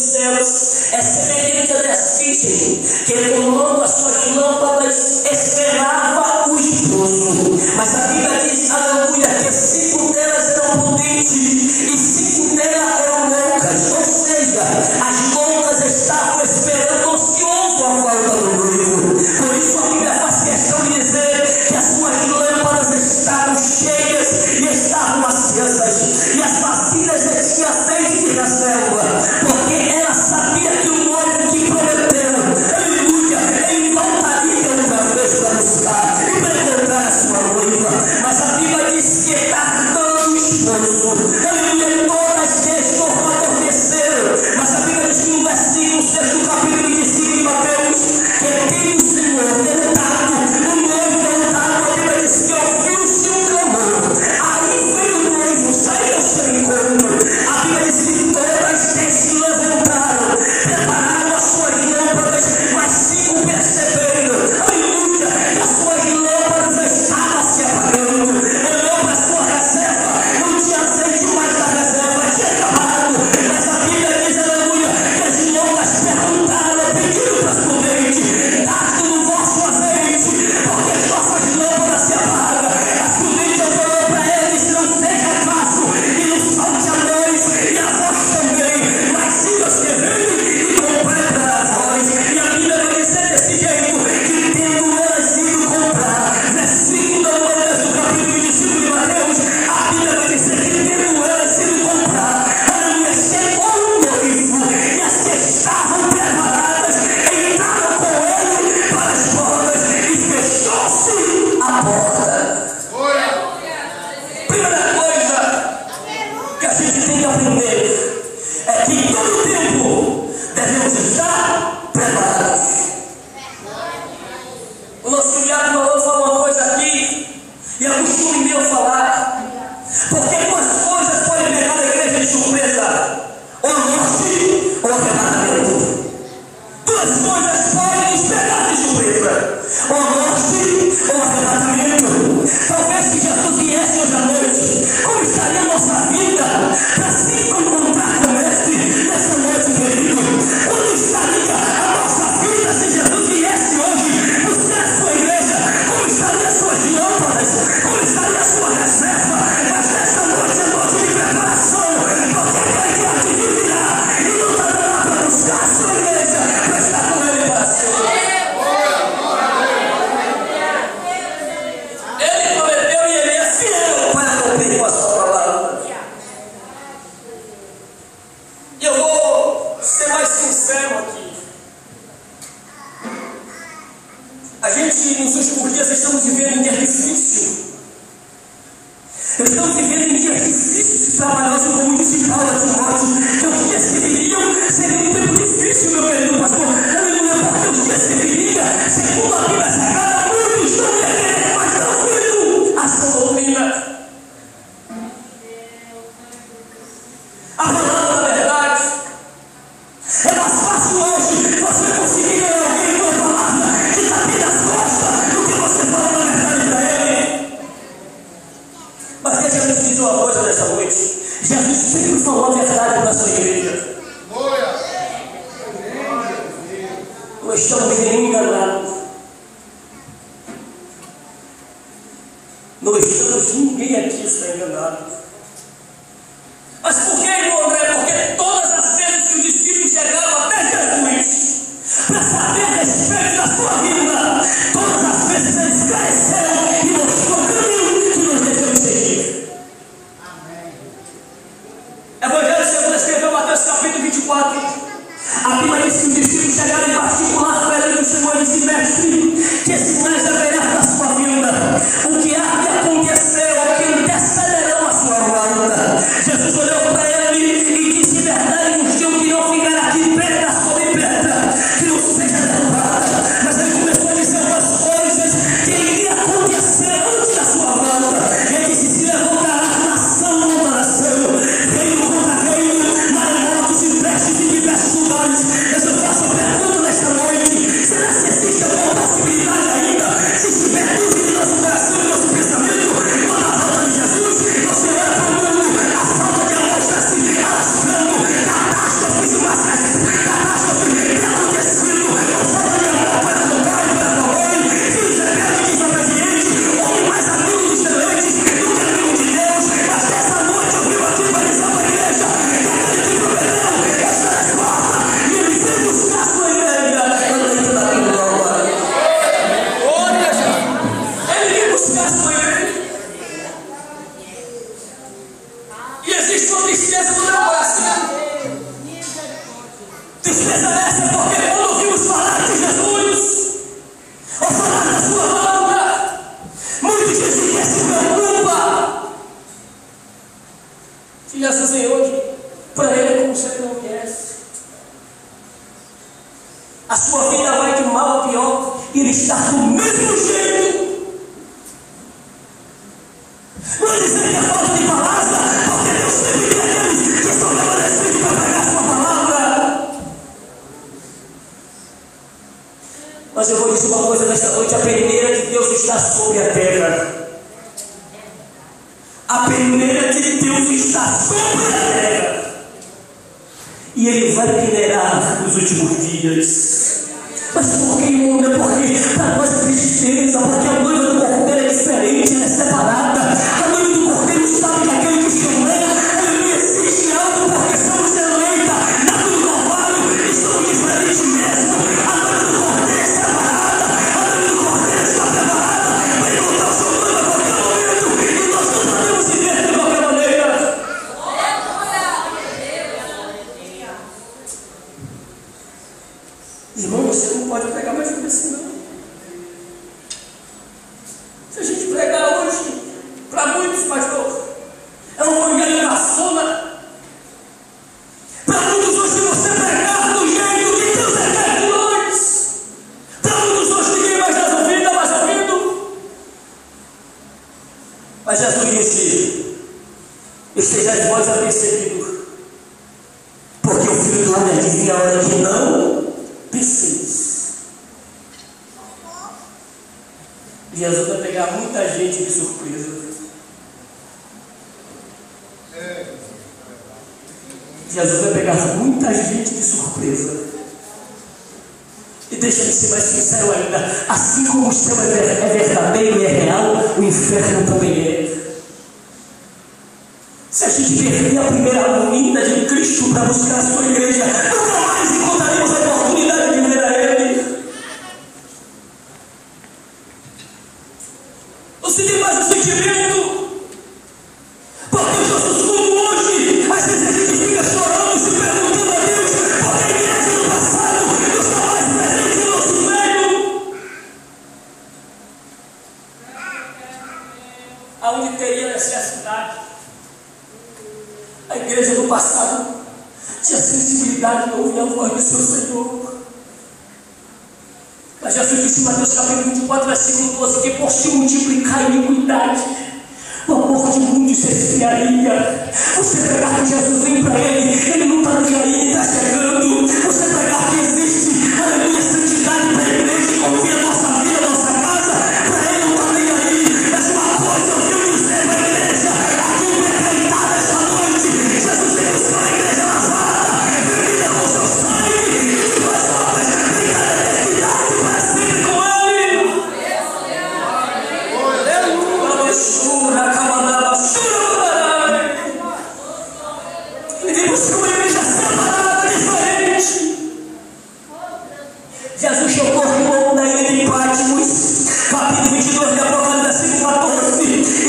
céus é semelhante a desfile, que tomando as suas lâmpadas esperava o esposo. Mas a Bíblia diz, aleluia, que 5 delas eram prudentes e 5 delas eram loucas. Ou seja, as loucas estavam esperando ansioso a volta do noivo. Por isso a Bíblia faz questão de dizer que as suas lâmpadas estavam cheias e estavam acesas, e as vasilhas tinham azeite de reserva, porque ela sabia que o noivo que prometeu, aleluia, ele voltaria outra vez para buscar e para encontrar a sua noiva. Mas a Bíblia diz que tardando o esposo, aleluia, todas estes adormeceram. Mas a Bíblia diz que no versículo 6 do capítulo 25 de Mateus, que tem o Senhor deitado, o noivo deitado, a Bíblia diz que ouviu-se um clamor. Aí veio o noivo, saiu ao seu encontro. A Bíblia diz que todas se levantaram, prepararam as suas lâmpadas, mas 5 perceberam, aleluia, que as suas lâmpadas estavam se apagando. Olhou para a sua reserva, não tinha azeite mais da reserva, tinha acabado. Mas a Bíblia diz, aleluia, que as loucas perguntaram, pediram para as prudentes: dá-te no vosso azeite, porque as nossas lâmpadas se apagam. As prudentes olhou para eles: não seja caso que nos falte a luz e a voz também, mas siga escrevendo e completa a voz. E a Bíblia vai dizer desse jeito, que tendo elas ido comprar, versículo da do capítulo 25 de Mateus, a Bíblia vai dizer que tendo elas ido comprar, aleluia, chegou o noivo, e as que estavam preparadas entraram com ele para as bodas e fechou-se a porta. Primeira coisa que a gente tem que aprender é que em todo tempo devemos estar preparados. O nosso Tiago Malão falou uma coisa aqui, e é costume meu falar, porque duas coisas podem pegar a igreja de surpresa: ou morte ou arrebatamento. Duas coisas podem nos pegar de surpresa: ou morte ou arrebatamento. Talvez se Jesus viesse hoje à noite, como estaria a nossa vida para se encontrar com este nessa noite, querido? Como estaria a nossa vida se Jesus viesse hoje buscar a sua igreja? Como estaria as suas lâmpadas? Como estaria a sua reserva? Mas essa noite é noite de preparação, porque vai que a gente virá e não está dando para buscar a sua igreja para estar com ele para sempre. Ele prometeu e ele é fiel para cumprir com a sua palavra. E eu vou ser mais sincero aqui. A gente, nos últimos dias, estamos vivendo em dias difíceis. Estamos vivendo em dias difíceis e trabalhosos, como disse Paulo a Timóteo, que os dias que viriam seriam um tempo difícil, meu querido pastor. Aleluia, porque os dias que viriam, segundo a Bíblia Sagrada, muitos não iam querer mais tranquilo a sua doutrina. A palavra da verdade é mais fácil hoje você conseguir ganhar alguém com a palavra de tapir nas costas do que você falar a verdade para ele. Mas deixa eu te dizer uma coisa nessa noite: Jesus sempre falou a verdade para a sua igreja. Não estamos nem enganados. Não estamos, ninguém aqui está enganado. Mas por que, irmão André? Porque todas as vezes que os discípulos chegaram até Jesus para saber a respeito da sua vida, todas as vezes eles esclareceram e mostrou o caminho que nós devemos seguir. Evangelho segundo escreveu Mateus capítulo 24. A Bíblia diz que os discípulos chegaram em particular para ele, o Senhor disse: mestre, que sinais haverá da sua vida? O que há de acontecer, o que antecederão a sua volta? Jesus olhou para ele e disse: verdade vos digo que não ficará aqui pedra sobre pedra que não seja derrubada. Mas ele começou a dizer umas coisas que iria acontecer antes da sua volta. Ele disse: se levantará nação contra nação, reino contra reino, maremotos e prestes em diversos lugares. Mas eu faço a pergunta nesta noite: será que existe alguma possibilidade ainda? Se estiver dúvida no nosso coração e no nosso Tristeza essa porque quando ouvimos falar de Jesus, ou falar da sua palavra, muitos dizem que se preocupa. Se Jesus vem hoje, para ele é como se ele não viesse. A sua vida vai de mal a pior e ele está do mesmo jeito. Não dizer que é falta de palavra, porque Deus sempre tem aqueles que são agradecidos para pregar a sua palavra. Mas eu vou dizer uma coisa nesta noite: a peneira de Deus está sobre a terra. A peneira de Deus está sobre a terra. E Ele vai peneirar nos últimos dias. Mas por que, irmão? Não é porque para nós é tristeza, porque a noiva do cordeiro é diferente, ela é separada. A noiva do cordeiro sabe que aquele que se alegra, ele não existe algo, porque somos eleitas, na cruz do Calvário, e somos diferentes mesmo. A noiva do cordeiro é separada, a noiva do cordeiro está preparada para encontrar o seu noivo a qualquer momento, e nós não podemos viver de qualquer maneira. Irmão, você não pode pregar mais sobre isso, não. Se a gente pregar hoje, para muitos, pastor, é um evangelho da soma. Para muitos hoje, você pregar do jeito que Deus quer de nós. Para muitos hoje, ninguém mais está ouvindo, mais ouvindo. Mas Jesus disse: estejais vós apercebidos, porque o Filho do Homem dizia a hora que não penseis. Jesus vai pegar muita gente de surpresa. Jesus vai pegar muita gente de surpresa. E deixa eu ser mais sincero ainda: assim como o céu é verdadeiro e é real, o inferno também é. Se a gente perder a primeira vinda de Cristo para buscar a sua igreja, nunca mais encontraremos a oportunidade de ver a Ele. Você tem mais o sentimento? Porque os nossos cultos hoje, às vezes a gente fica chorando, se perguntando a Deus, porque a igreja do passado não está mais presente no nosso meio. Aonde teria necessidade? A igreja do passado tinha sensibilidade de ouvir a voz do seu Senhor. Mas Jesus disse em Mateus capítulo 24, versículo 12, que por se multiplicar a iniquidade, o amor de muitos se esfriaria. Você pregar que Jesus vem para ele não está nem aí, ele está chegando. Você pregar que existe, aleluia, santidade para a igreja, e ouvir a nossa vida, a nossa casa, para ele não está nem aí. Mas uma coisa eu tenho que dizer para a igreja, aqui decretada esta noite: Jesus tem buscado a igreja lavada, bebida com seu sangue, e faz obras em cada eternidade para sempre com ele. Ele buscou uma igreja separada, diferente. Jesus chocou o povo da ilha de Patmos, capítulo 22 de Apocalipse, versículo 14, e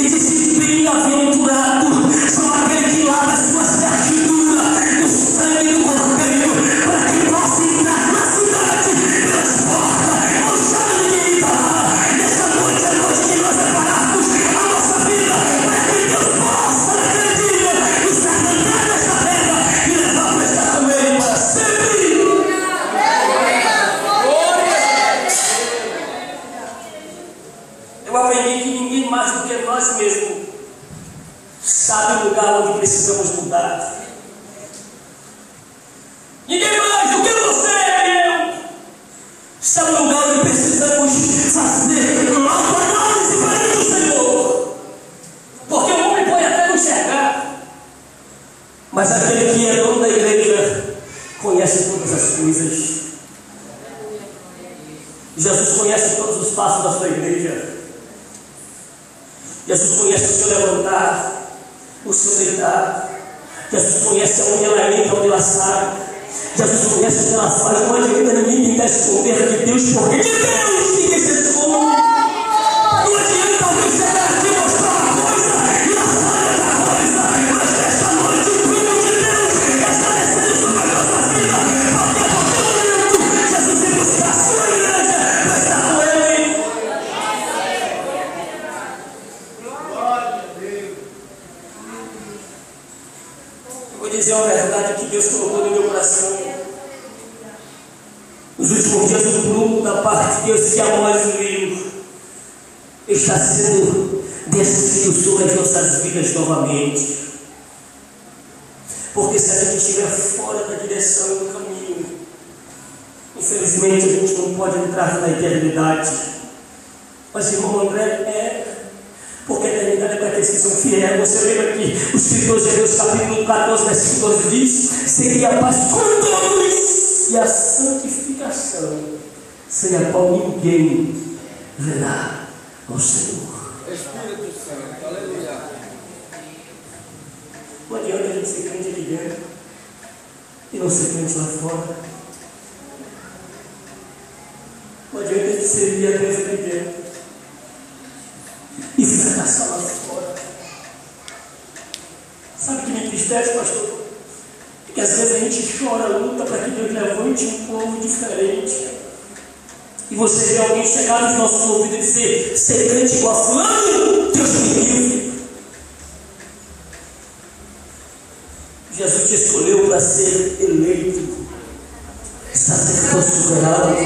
disse: bem-aventurado são aqueles que lavam a sua certidura no sangue do Cordeiro, para que possa entrar na cidade pelas portas. Não sabe ninguém está lá. Nessa noite é noite que nós prepararmos a nossa vida para que Deus possa, naquele dia, nos arrancar desta terra e levar para estar com Ele para sempre. Eu aprendi que ninguém mais do que nós mesmos sabe o lugar onde precisamos mudar. Ninguém mais do que você e eu sabe o lugar onde precisamos fazer uma autoanálise para o Senhor. Porque o homem pode até não enxergar, mas aquele que é dono da igreja conhece todas as coisas. Jesus conhece todos os passos da sua igreja. Jesus conhece o seu levantar, o seu deitar. Jesus conhece onde ela entra, onde ela sai. Jesus conhece o que ela faz. Não adianta ninguém tentar esconder de Deus, porque de Deus ninguém se esconde. Não adianta alguém chegar aqui e mostrar uma coisa e a falha outra coisa. Mas nesta noite o plano de Deus está descendo sobre a nossa vida, porque no meu coração. Nos últimos dias, o prumo da parte de Deus que é mais o livro está sendo descido sobre as nossas vidas novamente. Porque se a gente estiver fora da direção do caminho, infelizmente a gente não pode entrar na eternidade. Mas, irmão André, porque a eternidade é para aqueles que são fiéis. Você lembra que o escritor de Hebreus capítulo 14, versículo 12 diz: seria a paz com todos e a santificação, sem a qual ninguém verá ao Senhor. Espírito Santo, aleluia. Não adianta a gente ser crente aqui dentro e não ser crente lá fora. Não adianta a gente servir a Deus aqui dentro e fracassar lá fora. Sabe o que me entristece, pastor? Que às vezes a gente chora, luta para que Deus levante um povo diferente. E você vê alguém chegar nos nossos ouvidos e dizer: ser crente igual a fulano, Deus me livre. Jesus te escolheu para ser eleito, sacerdócio real,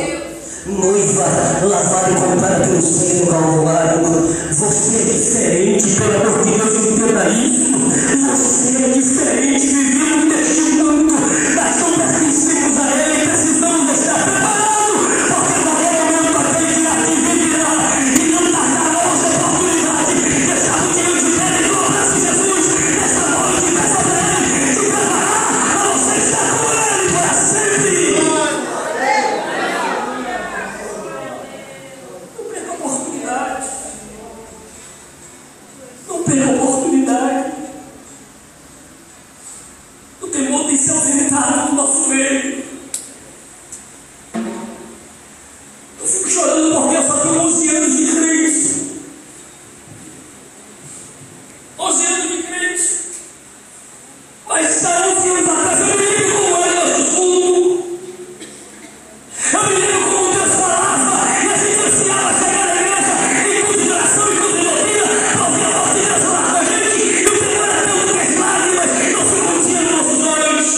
noiva lavada e comprada pelo sangue do Calvário. Você é diferente, pelo amor de Deus, entenda isso. Você é diferente, vivemos neste mundo, mas não pertencemos a Ele e precisamos estar preparados, porque qualquer momento aquele que ativirá e não tardará essa oportunidade de estar no dia de pé e cobrar-se Jesus nessa noite, nessa noite, de preparar para você estar com Ele para sempre. Não perca a oportunidade. Não perca a oportunidade. O temor tem se ausentado do nosso meio. Eu fico chorando porque eu só tenho 11 anos de crente. 11 anos de crente. Mas há 11 anos atrás eu me lembro como era o mundo. Eu me lembro como Deus falava e a gente ansiava chegar na igreja em culto de oração e culto de doutrina, para ouvir a voz de Deus falar com a gente. E o temor era tanto que as lágrimas não se continham nos nossos olhos.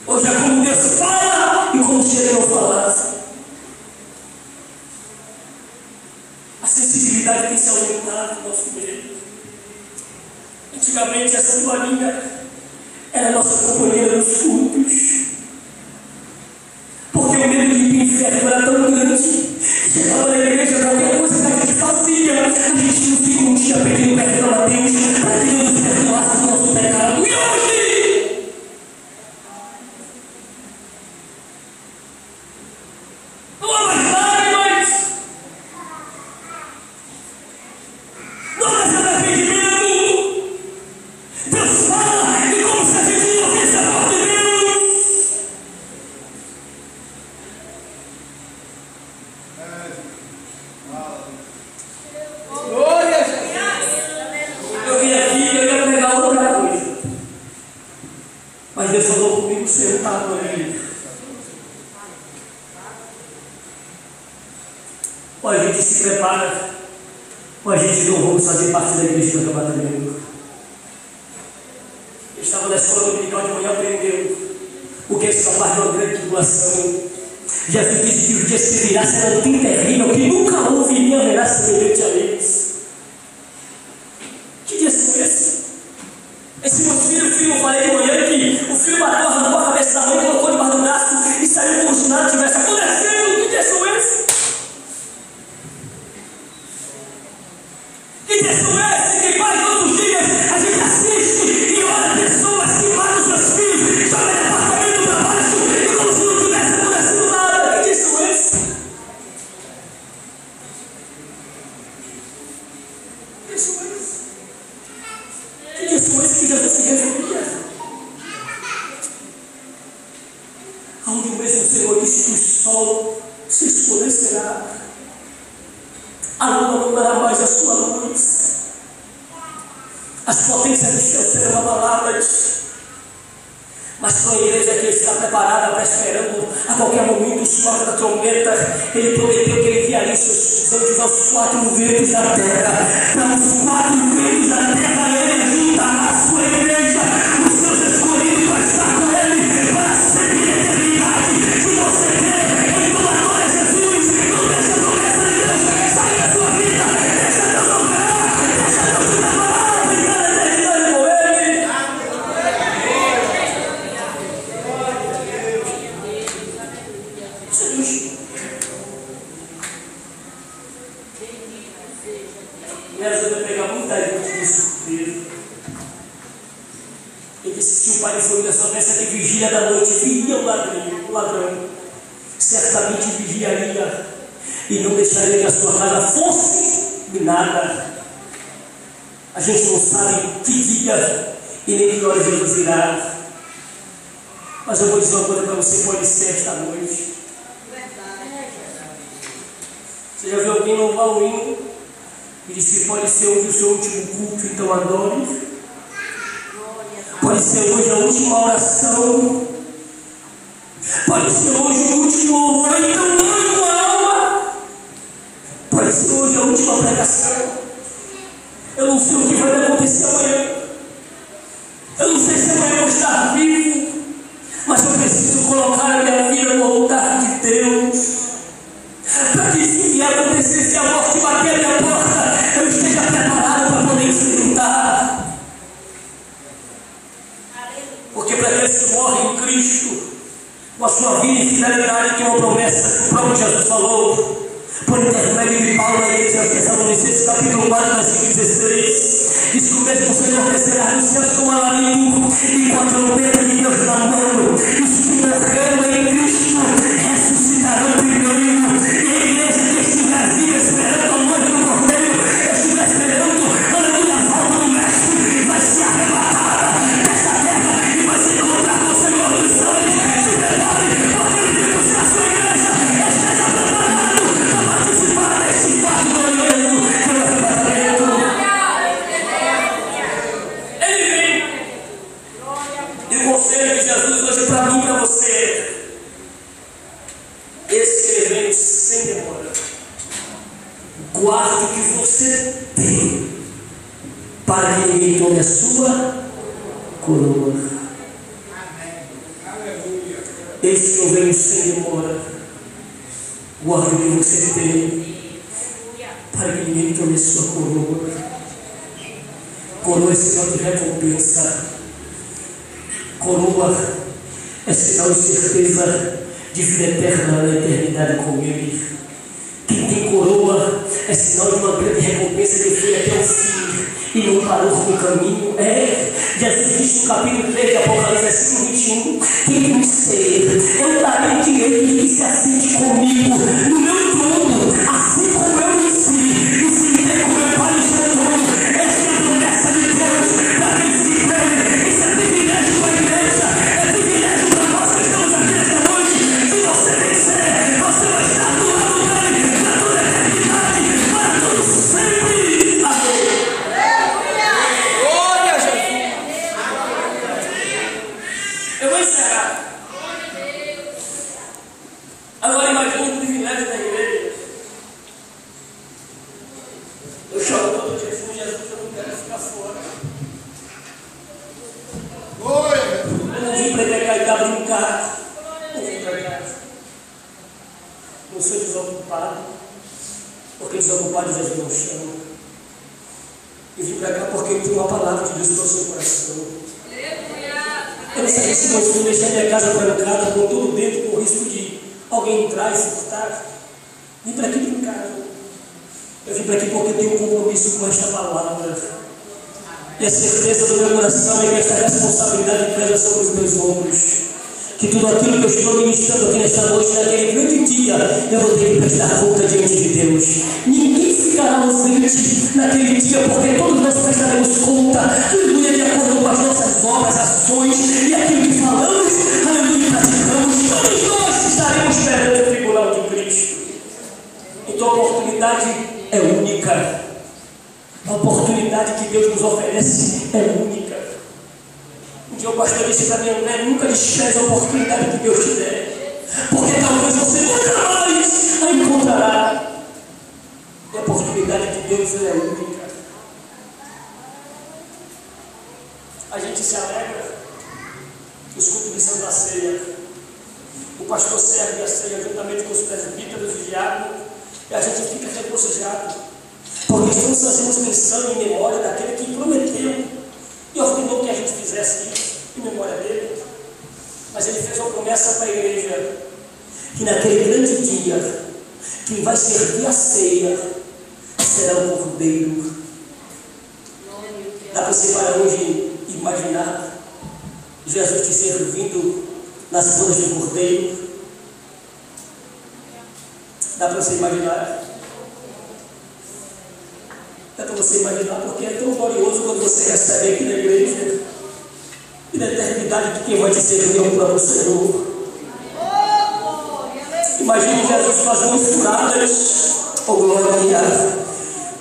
Hoje é como Deus fala e como se Ele não falasse. A sensibilidade tem se aumentado no nosso meio. Antigamente essa Joaninha era nossa companheira nos cultos. Porque o medo de ir para o inferno era tão grande. Chegava na igreja, qualquer coisa que a gente fazia, a gente não se contia pedindo perdão a Deus, para que Deus nos perdoasse do nosso pecado. E hoje? Não há mais lágrimas. Não há mais arrependimento. Deus fala e como se a gente não ouvisse a voz de Deus. Glória a Jesus. Eu vim aqui e eu ia pregar outra coisa. Mas Deus falou comigo sentado ali. Ou a gente se prepara, ou a gente não vamos fazer parte da igreja do Batalhão. Eu estava na escola dominical de manhã aprendendo o que é escapar de uma grande tribulação. Jesus disse que os dias que virá serão tão terríveis que nunca houve e nem haverá semelhante a eles. Que dias são esses? Esse meu filho, eu falei de manhã que o filho bateu, arrancou a cabeça da mãe, colocou debaixo do braço e saiu como se nada tivesse acontecendo. Que dias são esses? Que dias são esses? Que quase todos os dias a gente assiste e olha pessoas que matam seus filhos, jogam no apartamento para baixo e como se não tivesse acontecendo nada. Que dias são esses? Que dias são esses? Que dias são esses que Jesus se referia? Aonde o mesmo Senhor disse que o sol se escurecerá, a lua não dará mais a sua luz, as potências do céu serão abaladas. Mas para a igreja que está preparada, para esperando a qualquer momento o som da trombeta, Ele prometeu que Ele enviaria os seus anjos aos 4 ventos da terra. Para os 4 ventos da terra Ele juntará a sua igreja, os seus escolhidos. Se o pai de família soubesse que vigília da noite viria o ladrão, certamente vigiaria e não deixaria que a sua casa fosse minada. A gente não sabe que dia e nem que hora Jesus virá. Mas eu vou dizer uma coisa para você, pode ser esta noite. Você já viu alguém louvar o hino e disse que pode ser hoje o seu último culto, então adore? Pode ser hoje a última oração. Pode ser hoje o último louvor, então ame com a alma. Pode ser hoje a última pregação. Eu não sei o que vai acontecer amanhã. Eu não sei se amanhã eu vou estar vivo. Mas eu preciso colocar a minha vida no altar de Deus. Para que se acontecer, se a morte bater a minha porta, eu esteja preparado para poder enfrentar. Porque para aqueles que morrem em Cristo, com a sua vida e fidelidade, tem uma promessa que o próprio Jesus falou. Por intermédio de Paulo na igreja aos Tessalonicenses, capítulo 4, versículo 16. Diz que o mesmo Senhor descerá dos céus como alarido, e com a trombeta de Deus na mão. Os que morreram em Cristo ressuscitarão primeiro. E a igreja que estiver viva esperando a morte do Cordeiro, estiver esperando a volta do Mestre, vai ser arrebatada dessa terra e vai se encontrar com o Senhor dos céus. Se prepare, porque ele tem buscar a sua igreja. Esteja preparado para participar desse fato glorioso que é o arrebatamento. Ele vem. E o conselho de Jesus hoje para mim e para você: esse evento sem demora. Guarde o que você tem, para que ninguém tome a sua coroa. Esse que eu venho sem demora. Guarde o que você tem, para que ninguém tome a sua coroa. Coroa é sinal de recompensa. Coroa é sinal de certeza de vida eterna na eternidade com Ele. Quem tem coroa é sinal de uma grande recompensa que foi até o fim e não parou no caminho. Jesus disse no capítulo 3 de Apocalipse, versículo 21: quem vencer, eu darei direito de que se assente comigo no meu trono, assim como eu venci e sentei com meu Pai no seu trono. Essa é a promessa de Deus para aqueles que creem. Isso é privilégio para a igreja, é privilégio para nós que estamos aqui nesta noite. Se você vencer, você vai estar do lado dele para toda a eternidade, para todo sempre. Amém. Glória a Jesus. Eu vou encerrar. Agora imagine o privilégio da igreja. Eu choro todo dia com Jesus, eu não quero ficar fora. Glória a Jesus. Eu não vim pregar e dar brincar. Não vim pregar. Não sou desocupado, porque desocupado Jesus não chama. Eu vim pregar porque eu tenho uma palavra de Deus para o seu coração. Eu não sei se meu filho deixar minha casa trancada com tudo dentro, com o risco de alguém entrar e se furtar. Vim para aqui brincar. Eu vim para aqui porque eu tenho um compromisso com esta palavra. E a certeza do meu coração é que esta responsabilidade pesa sobre os meus ombros. Que tudo aquilo que eu estou ministrando aqui nesta noite, naquele grande dia, eu vou ter que prestar conta diante de Deus. Ninguém ficará ausente naquele dia, porque todos nós prestaremos conta, aleluia, de acordo com as nossas obras, ações e aquilo que falamos, aleluia, praticamos. Todos nós estaremos perante o tribunal de Cristo. Então a oportunidade é única. A oportunidade que Deus nos oferece é única. Um dia o pastor disse para mim: André, nunca despreze a oportunidade que Deus te der, porque talvez você nunca mais a encontrará. E a oportunidade de Deus é única. A gente se alegra nos cultos de Santa Ceia. O pastor serve a ceia juntamente com os presbíteros e diáconos, e a gente fica regozijado, porque estamos fazendo menção em memória daquele que prometeu e ordenou que a gente fizesse isso em memória dele. Mas ele fez uma promessa para a igreja, que naquele grande dia, quem vai servir a ceia será o Cordeiro. Dá para você para hoje imaginar Jesus te servindo nas bodas do Cordeiro. Dá para você imaginar? Dá para você imaginar, porque é tão glorioso quando você recebe aqui na igreja e na eternidade de quem vai te servir ao próprio Senhor. Imagine Jesus com as mãos curadas. Oh, glória!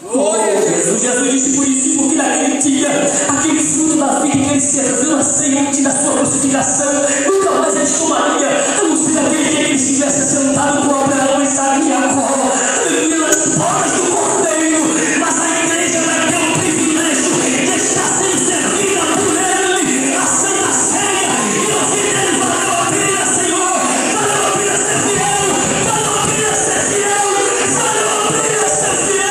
Jesus disse por isso que naquele dia, aquele fruto da vida que ele serviu na semente da sua crucificação, nunca mais eles tomaria, a não ser naquele dia que ele estivesse sentado com Abraão, Isaac e Jacó, bebendo as bodas do Cordeiro. Mas a igreja vai ter o privilégio de estar sendo servida por ele, a Santa Ceia, e não se dele valeu a pena, Senhor, valeu a pena ser fiel, valeu a pena ser fiel, valeu a pena ser fiel.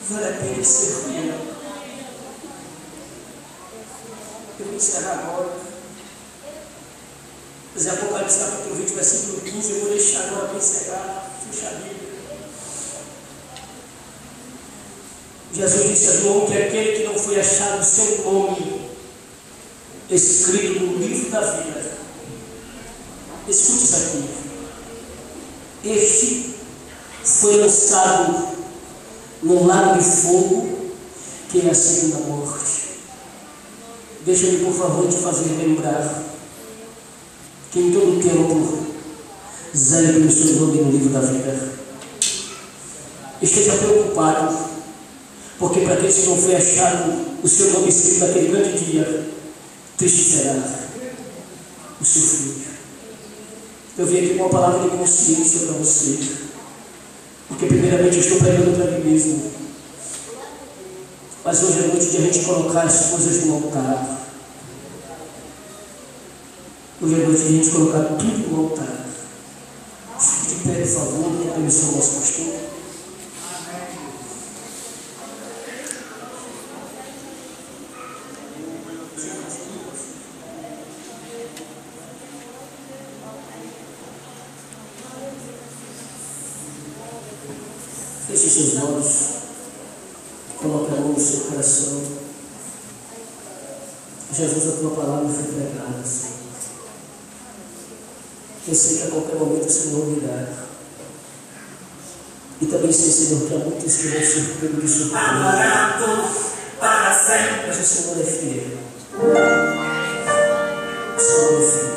Vale a pena ser fiel. Eu vou encerrar agora. Mas em Apocalipse capítulo 20, versículo 15, eu vou deixar agora para encerrar, fechar a Bíblia. Jesus disse a João que aquele que não foi achado seu nome escrito no livro da vida, escute isso aqui, este foi lançado no lago de fogo, que é a segunda morte. Deixa-me, por favor, te fazer lembrar que em todo tempo zele pelo seu nome no livro da vida. Esteja preocupado, porque para aqueles que não foi achado o seu nome escrito naquele grande dia, triste será o seu filho. Eu vim aqui com uma palavra de consciência para você, porque primeiramente eu estou pregando para mim mesmo. Mas hoje é noite de a gente colocar as coisas no altar. Hoje é noite de a gente colocar tudo no altar. Fique de pé, por favor, com a permissão do nosso pastor. Feche seus olhos, coloque a mão no seu coração. Jesus, a tua palavra foi pregada, Senhor. Eu sei que a qualquer momento o Senhor virá. E também sei, Senhor, que há muitos que vão ser pegos de surpresa. Mas o Senhor é fiel. O Senhor é fiel.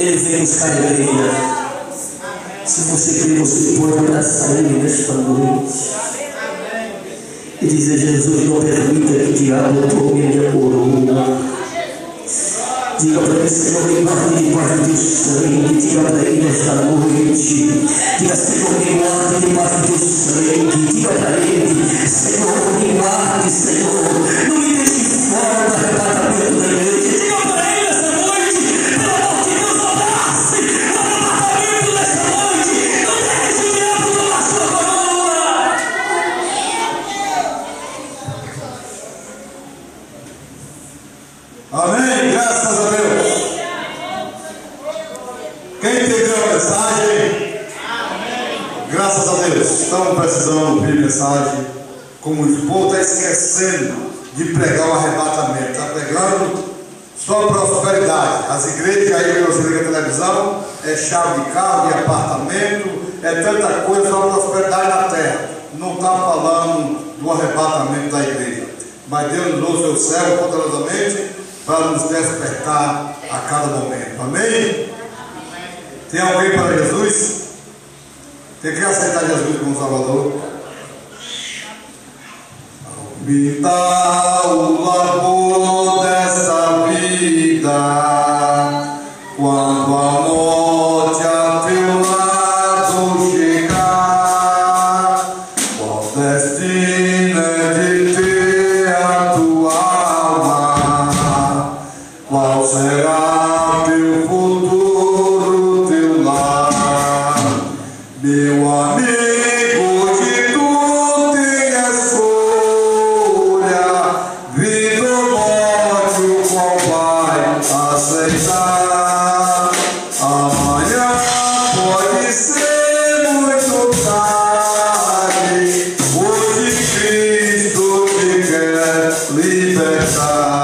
Ele vem buscar a igreja. Se você crê, você pode abraçar ele nesta noite e dizer: Jesus, não permita que o diabo tome a minha coroa. Diga para ele: Senhor, me guarde debaixo do sangue. Diga para ele nesta noite. Diga: Senhor, me guarde debaixo do sangue. Diga para ele: Senhor, me guarde, Senhor. Não me deixe fora do arrebatamento da igreja. Diga para ele nesta noite: pelo amor de Deus, abrace o arrebatamento desta noite. Não deixe o diabo tomar sua coroa. Amém, graças a Deus. Quem entendeu a mensagem? Graças a Deus. Estamos precisando ouvir mensagem. Como o povo está esquecendo de pregar o arrebatamento, está pregando só prosperidade. As igrejas aí que você liga a televisão é chave de carro, de apartamento, é tanta coisa, só prosperidade na terra. Não está falando do arrebatamento da igreja. Mas Deus nos deu o seu céu poderosamente para nos despertar a cada momento. Amém? Tem alguém para Jesus? Quem quer aceitar Jesus como Salvador? Me dá o labor dessa vida, quando a morte a teu lado chegar, qual destino é de ter a tua alma, qual será teu futuro, teu lar, meu amigo. Amanhã pode ser muito tarde. Hoje Cristo te quer libertar.